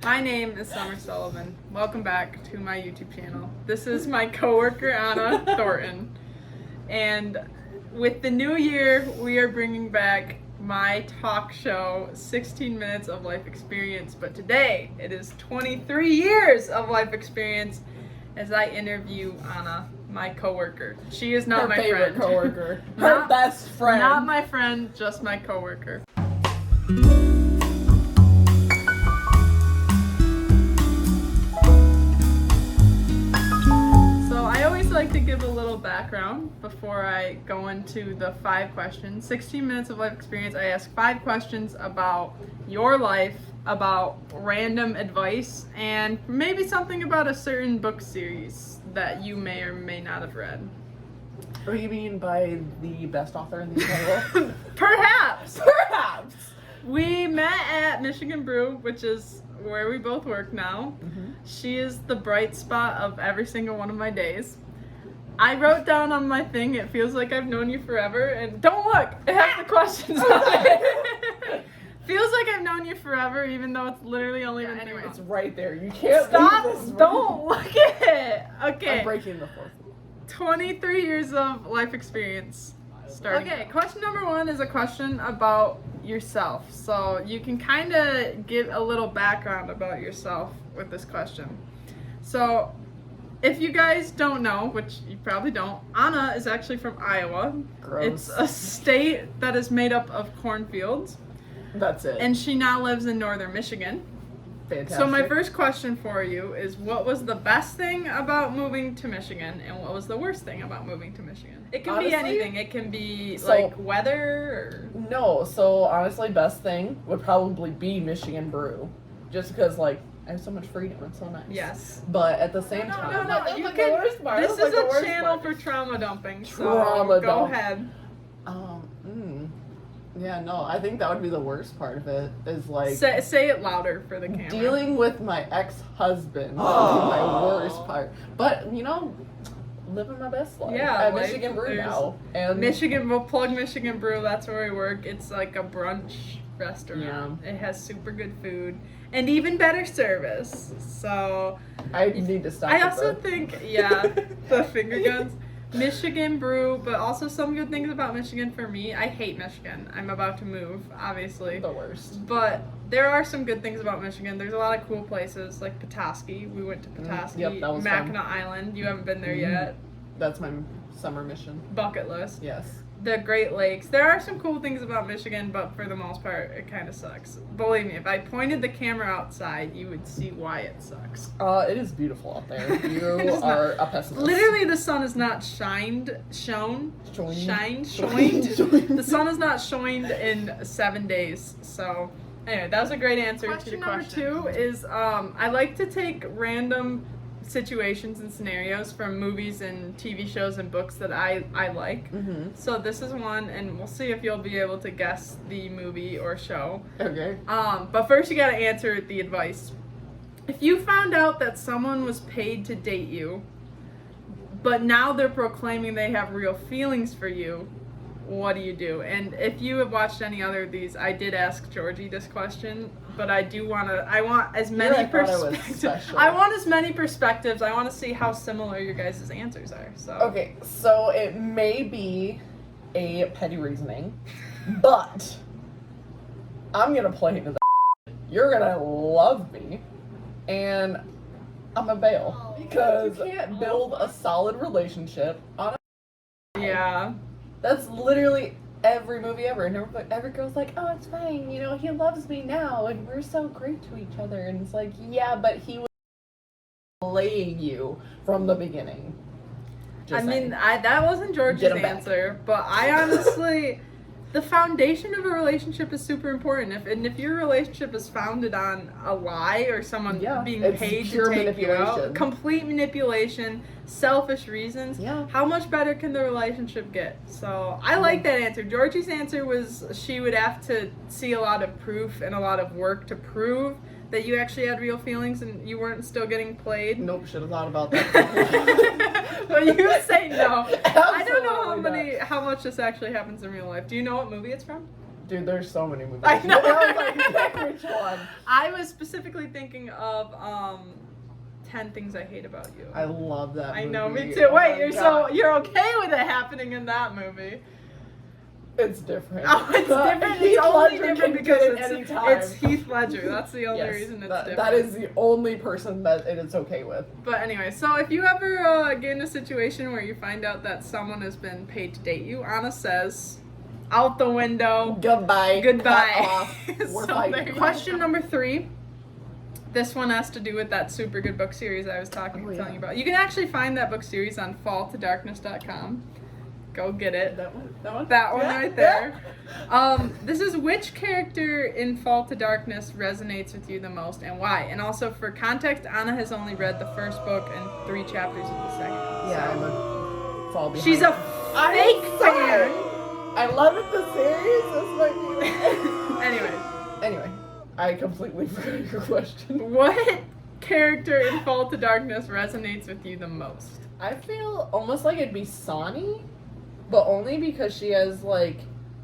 My name is Summer Sullivan. Welcome back to my YouTube channel. This is my coworker Anna Thornton. And with the new year, we are bringing back my talk show, 16 Minutes of Life Experience. But today, it is 23 years of life experience as I interview Anna, my coworker. She is not her my favorite friend. coworker. Her best friend. Not my friend, just my coworker. Like to give a little background before I go into the 5 questions. 16 Minutes of Life Experience. I ask 5 questions about your life, about random advice, and maybe something about a certain book series that you may or may not have read. What do you mean by the best author in the entire world? Perhaps. We met at Michigan Brew, which is where we both work now. Mm-hmm. She is the bright spot of every single one of my days. I wrote down on my thing, it feels like I've known you forever, and don't look, it has the questions on it. Feels like I've known you forever, even though it's literally only been 3 months. It's right there. You can't Stop, leave this don't look at it. Okay. I'm breaking the fourth. 23 years of life experience. Starting. Okay, question number 1 is a question about yourself. So you can kind of give a little background about yourself with this question. So, if you guys don't know, which you probably don't, Anna is actually from Iowa. Gross. It's a state that is made up of cornfields. That's it. And she now lives in northern Michigan. Fantastic. So my first question for you is, what was the best thing about moving to Michigan, and what was the worst thing about moving to Michigan? It can be anything. It can be like weather or... No, so honestly, best thing would probably be Michigan Brew. Just because, like, I have so much freedom. It's so nice. Yes. But at the same time... No. You can, this is a channel for trauma dumping. So go ahead. Yeah, no, I think that would be the worst part of it, is like... Say it louder for the camera. Dealing with my ex-husband would be my worst part. But, you know, living my best life. Yeah, at Michigan Brew now. And we'll plug Michigan Brew, that's where we work. It's like a brunch restaurant. Yeah. It has super good food and even better service. So... I need to stop. I also think, the finger guns. Michigan Brew, but also some good things about Michigan for me. I hate Michigan. I'm about to move, obviously. The worst. But there are some good things about Michigan. There's a lot of cool places, like Petoskey. We went to Petoskey. Yep, that was Mackinac fun. Island. You haven't been there yet. That's my summer mission. Bucket list. Yes. The Great Lakes. There are some cool things about Michigan, but for the most part, it kind of sucks. Believe me, if I pointed the camera outside, you would see why it sucks. It is beautiful out there. You are a pessimist. Literally, the sun is not shined. The sun is not shined in 7 days. So, anyway, that was a great answer to the question. Number 2 is, I like to take random situations and scenarios from movies and TV shows and books that I like. Mm-hmm. So this is one, and we'll see if you'll be able to guess the movie or show. Okay. But first you gotta answer the advice. If you found out that someone was paid to date you, but now they're proclaiming they have real feelings for you, what do you do? And if you have watched any other of these, I did ask Georgie this question, but I want as many perspectives. I want as many perspectives. I want to see how similar your guys' answers are. So okay, so it may be a petty reasoning, but I'm gonna play into that. You're gonna love me, and I'm a bail because you can't build a solid relationship on a... Yeah. That's literally every movie ever. And every girl's like, oh, it's fine. You know, he loves me now. And we're so great to each other. And it's like, yeah, but he was playing you from the beginning. That wasn't George's answer. But I honestly... The foundation of a relationship is super important. If your relationship is founded on a lie or someone being paid to take you out, complete manipulation, selfish reasons, how much better can the relationship get? So I like that answer. Georgie's answer was she would have to see a lot of proof and a lot of work to prove that you actually had real feelings and you weren't still getting played. Nope, should have thought about that. But you say no. Absolutely I don't know how much this actually happens in real life. Do you know what movie it's from? Dude, there's so many movies. I know. I was like, pick which one. I was specifically thinking of 10 Things I Hate About You. I love that movie. I know, me too. Oh Wait, my you're God. okay with it happening in that movie? It's different. Oh, it's different. Heath It's only Ledger different can because get it anytime. it's Heath Ledger. That's the only Yes, reason it's that, different. that is the only person that it is okay with. But anyway, so if you ever get in a situation where you find out that someone has been paid to date you, Anna says, out the window. Goodbye. Goodbye. Cut off. We're So fighting. there you go. Question number 3. This one has to do with that super good book series I was telling you about. You can actually find that book series on falltodarkness.com. Go get it. That one? That one? That one Yeah, right there. This is which character in Fall to Darkness resonates with you the most and why? And also for context, Anna has only read the first book and 3 chapters of the second. Yeah, I'm a fall behind. She's a fake fan. I love it, the series. That's my Anyways, Anyway, I completely forgot your question. what character in Fall to Darkness resonates with you the most? I feel almost like it'd be Sonny, but only because she has like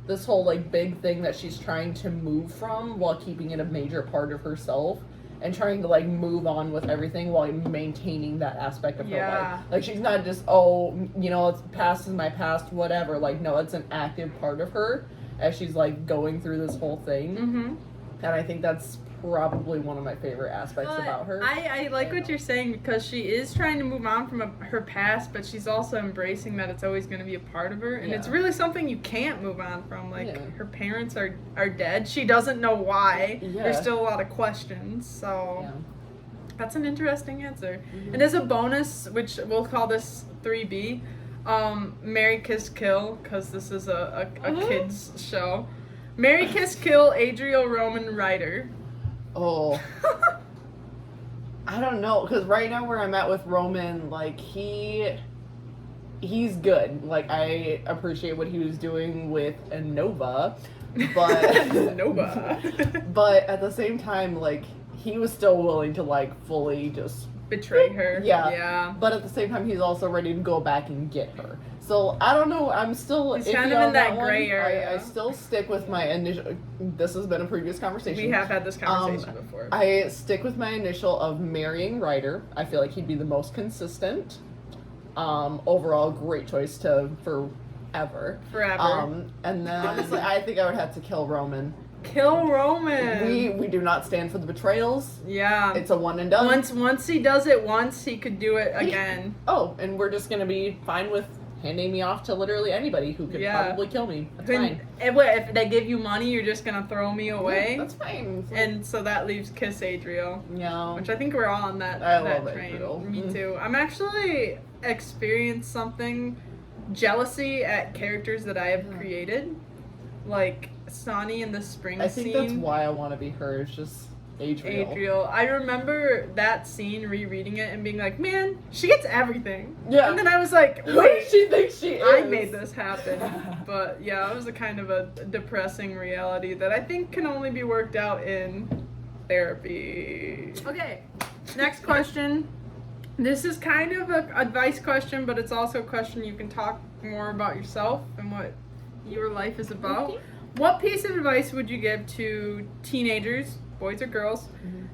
this whole like big thing that she's trying to move from while keeping it a major part of herself and trying to like move on with everything while maintaining that aspect of her life. Like she's not just, oh, you know, it's past is my past, whatever. Like no, it's an active part of her as she's like going through this whole thing. Mm-hmm. And I think that's probably one of my favorite aspects about her. I like what you're saying because she is trying to move on from her past, but she's also embracing that it's always going to be a part of her, and it's really something you can't move on from. Like her parents are dead. She doesn't know why. There's still a lot of questions. So that's an interesting answer. Mm-hmm. And as a bonus, which we'll call this 3B, Marry Kiss Kill, because this is a kids show. Marry Kiss Kill Adriel Roman Ryder. Oh. I don't know, because right now where I'm at with Roman, like, he's good. Like, I appreciate what he was doing with Nova, but... Nova. But at the same time, like, he was still willing to, like, fully just... betray her. Yeah. But at the same time, he's also ready to go back and get her. So, I don't know, I'm still... He's kind of in that gray one. area. I still stick with my initial... This has been a previous conversation. We have had this conversation before. I stick with my initial of marrying Ryder. I feel like he'd be the most consistent. Overall, great choice for ever. Forever. And then honestly, I think I would have to kill Roman. Kill Roman. We do not stand for the betrayals. Yeah. It's a one and done. Once he does it once, he could do it again. And we're just gonna be fine with handing me off to literally anybody who could probably kill me. That's fine. If they give you money, you're just gonna throw me away. That's fine. And so that leaves Kiss Adriel. Yeah. Which I think we're all on that love train. Adriel. Me too. I'm actually experienced something jealousy at characters that I have created. Like Sonny in the spring I think scene. that's why I want to be her. It's just Adriel. I remember that scene, rereading it, and being like, man, she gets everything. Yeah. And then I was like, Who does she think she is? I made this happen. But yeah, it was a kind of a depressing reality that I think can only be worked out in therapy. Okay, next question. This is kind of an advice question, but it's also a question you can talk more about yourself and what your life is about. What piece of advice would you give to teenagers, boys or girls,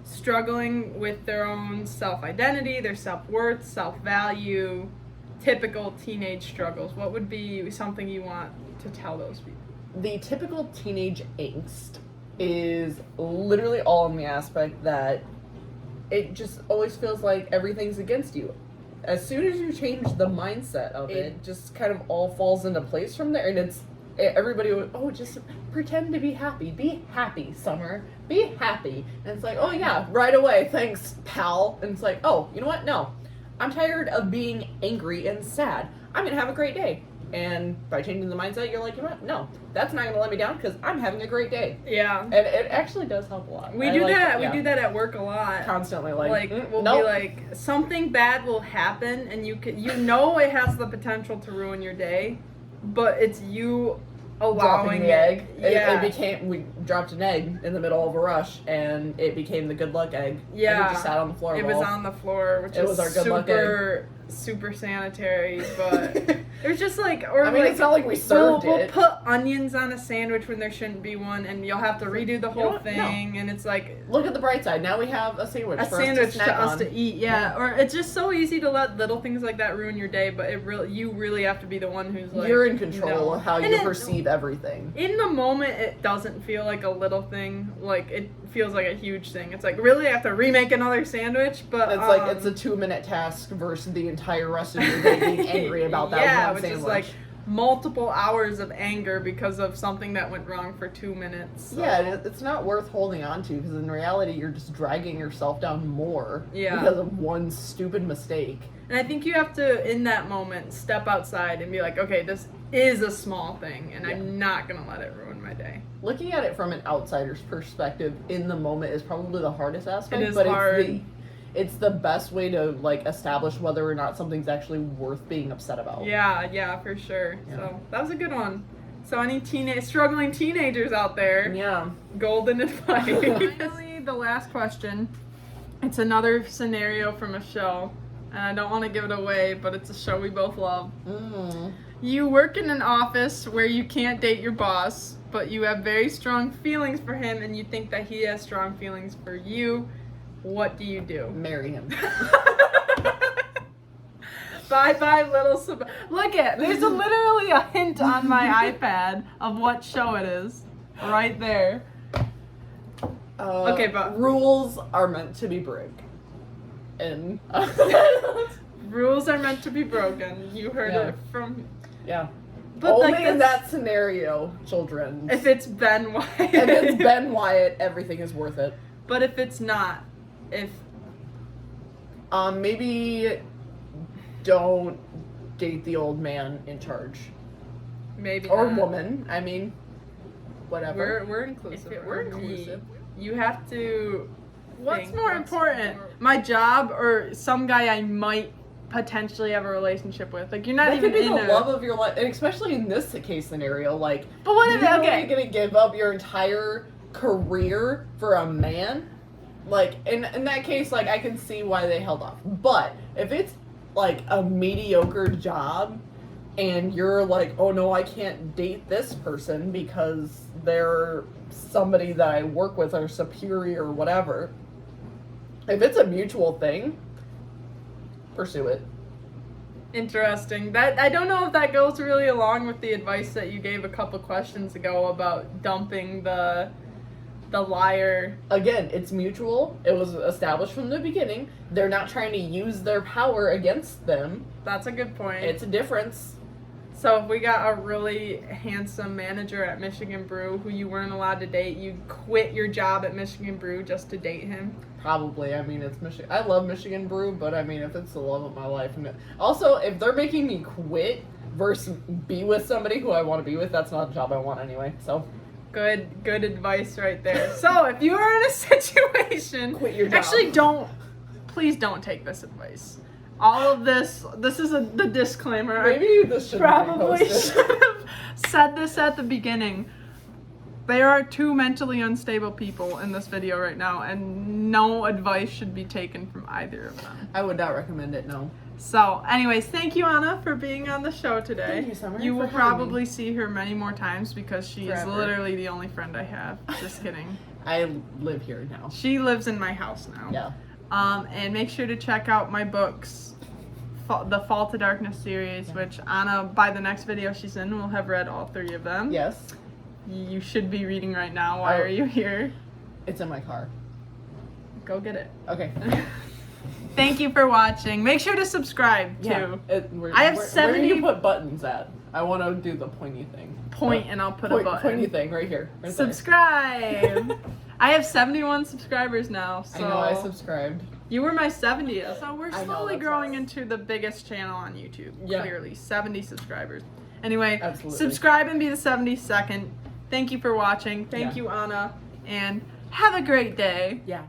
struggling with their own self-identity, their self-worth, self-value, typical teenage struggles? What would be something you want to tell those people? The typical teenage angst is literally all in the aspect that it just always feels like everything's against you. As soon as you change the mindset of it just kind of all falls into place from there, and everybody would, just pretend to be happy. Be happy, Summer. Be happy. And it's like, oh yeah, right away, thanks, pal. And it's like, oh, you know what? No. I'm tired of being angry and sad. I'm gonna have a great day. And by changing the mindset, you're like, you know what? No, that's not gonna let me down because I'm having a great day. Yeah. And it actually does help a lot. We do that at work a lot. Constantly, we'll be like, something bad will happen, and you know it has the potential to ruin your day, but it's you allowing dropping the egg. Yeah. We dropped an egg in the middle of a rush, and it became the good luck egg. Yeah. And it just sat on the floor. It was on the floor, which it is was our good luck egg. super sanitary, but it was just like, or I mean, like, it's not like we served we'll it. put onions on a sandwich when there shouldn't be one, and you'll have to redo the whole thing, and it's like, Look at the bright side. Now we have a sandwich. a for sandwich us to, snack on. to eat, yeah. Or it's just so easy to let little things like that ruin your day, but you really have to be the one who's like, You're in control of how And you perceive everything. In the moment, it doesn't feel like a little thing. Like, it feels like a huge thing. It's like, really, I have to remake another sandwich? But It's like it's a 2-minute task versus the entire rest of your day being angry about that one which sandwich. is like multiple hours of anger because of something that went wrong for 2 minutes. So. Yeah, it's not worth holding on to because in reality, you're just dragging yourself down more because of one stupid mistake. And I think you have to, in that moment, step outside and be like, okay, this is a small thing, and I'm not going to let it ruin my day. Looking at it from an outsider's perspective in the moment is probably the hardest aspect. It is but hard. It's the best way to like establish whether or not something's actually worth being upset about. Yeah, for sure. Yeah. So that was a good one. So any struggling teenagers out there, Yeah. golden advice. Finally, the last question. It's another scenario from a show, and I don't want to give it away, but it's a show we both love. You work in an office where you can't date your boss, but you have very strong feelings for him, and you think that he has strong feelings for you. What do you do? Marry him. Bye, little Look there's literally a hint on my iPad of what show it is. Right there. Okay, but rules are meant to be broken. And rules are meant to be broken. You heard it from. Yeah. But only like in that scenario, children. If it's Ben Wyatt. If it's Ben Wyatt, everything is worth it. But if it's not, maybe don't date the old man in charge. Maybe or not. Woman. I mean, whatever. We're inclusive. We're inclusive. You have to. What's think more what's important, more- my job or some guy I might potentially have a relationship with? Like, you're not That even could be in the love of your life, and especially in this case scenario. Like, But what if you're okay? really gonna give up your entire career for a man? Like, in that case, like, I can see why they held off. But if it's like a mediocre job, and you're like, oh no, I can't date this person because they're somebody that I work with or superior or whatever. If it's a mutual thing, pursue it. Interesting. That I don't know if that goes really along with the advice that you gave a couple questions ago about dumping the liar. Again, it's mutual. It was established from the beginning. They're not trying to use their power against them. That's a good point. It's a difference. So if we got a really handsome manager at Michigan Brew who you weren't allowed to date, you'd quit your job at Michigan Brew just to date him? Probably. I mean, it's Michigan. I love Michigan Brew, but I mean, if it's the love of my life, and also if they're making me quit versus be with somebody who I want to be with, that's not a job I want anyway. So good advice right there. So if you are in a situation, quit your job. Actually, please don't take this advice. All of this is the disclaimer. Maybe this should Probably should have said this at the beginning. There are two mentally unstable people in this video right now, and no advice should be taken from either of them. I would not recommend it, no. So, anyways, thank you, Anna, for being on the show today. Thank you, Summer, You for will having probably see her many more times because she is Forever. literally the only friend I have. Just kidding. I live here now. She lives in my house now. Yeah. And make sure to check out my books, the Fall to Darkness series, which Anna, by the next video she's in, will have read all 3 of them. Yes. You should be reading right now. Why are you here? It's in my car. Go get it. Okay. Thank you for watching. Make sure to subscribe too. I have 70 Where do you put buttons at? I want to do the pointy thing. And I'll put a button. Pointy thing right here. Right Subscribe. I have 71 subscribers now. So I know I subscribed. You were my 70th. So we're I know, slowly that's growing awesome. into the biggest channel on YouTube. Yeah. Clearly, 70 subscribers. Anyway, Absolutely. subscribe and be the 72nd. Thank you for watching. Thank you, Anna, and have a great day. Yeah.